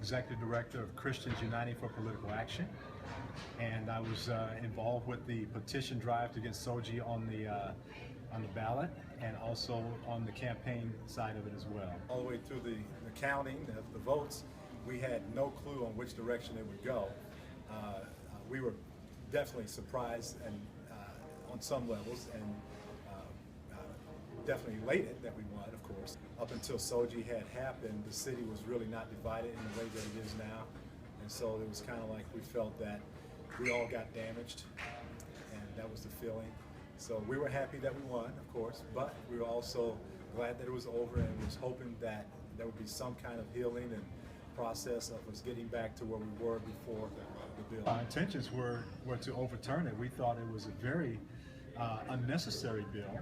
Executive Director of Christians Uniting for Political Action, and I was involved with the petition drive to get SOGI on the ballot, and also on the campaign side of it as well. All the way through the counting of the votes, we had no clue on which direction it would go. We were definitely surprised and on some levels, and definitely elated that we won, of course. Up until SOGI had happened, the city was really not divided in the way that it is now, and so it was kind of like we felt that we all got damaged, and that was the feeling. So we were happy that we won, of course, but we were also glad that it was over, and was hoping that there would be some kind of healing and process of us getting back to where we were before the bill. Our intentions were to overturn it. We thought it was a very unnecessary bill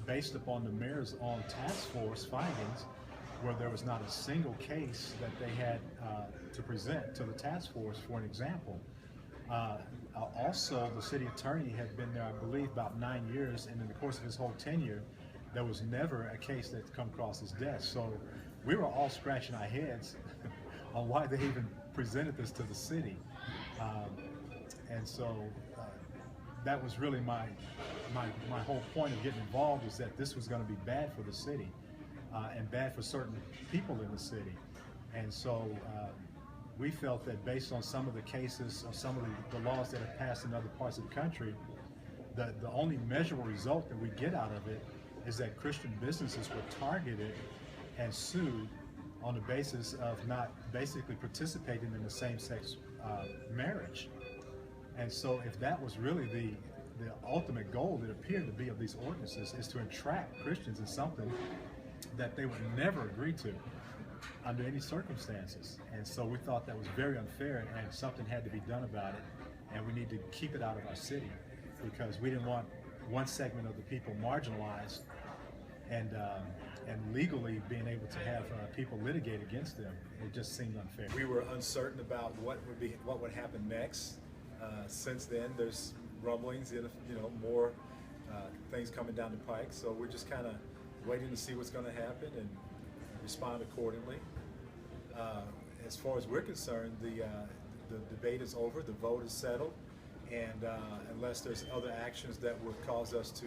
based upon the mayor's own task force findings, where there was not a single case that they had to present to the task force for an example. Also, the city attorney had been there, I believe, about 9 years, and in the course of his whole tenure, there was never a case that come across his desk. So we were all scratching our heads on why they even presented this to the city. And so that was really my whole point of getting involved, is that this was going to be bad for the city and bad for certain people in the city. And so we felt that based on some of the cases of some of the laws that have passed in other parts of the country, the only measurable result that we get out of it is that Christian businesses were targeted and sued on the basis of not basically participating in the same-sex marriage. And so if that was really the ultimate goal that appeared to be of these ordinances, is to entrap Christians in something that they would never agree to under any circumstances. And so we thought that was very unfair, and something had to be done about it, and we need to keep it out of our city, because we didn't want one segment of the people marginalized and legally being able to have people litigate against them. It just seemed unfair. We were uncertain about what would happen next. Since then, there's rumblings, more things coming down the pike. So we're just kind of waiting to see what's going to happen and respond accordingly. As far as we're concerned, the debate is over, the vote is settled, and unless there's other actions that would cause us to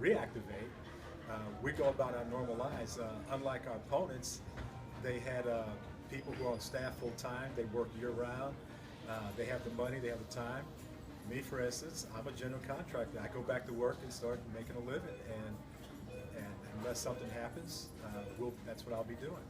reactivate, we go about our normal lives. Unlike our opponents, they had people who are on staff full time, they work year round, they have the money, they have the time. Me, for instance, I'm a general contractor. I go back to work and start making a living, and unless something happens, that's what I'll be doing.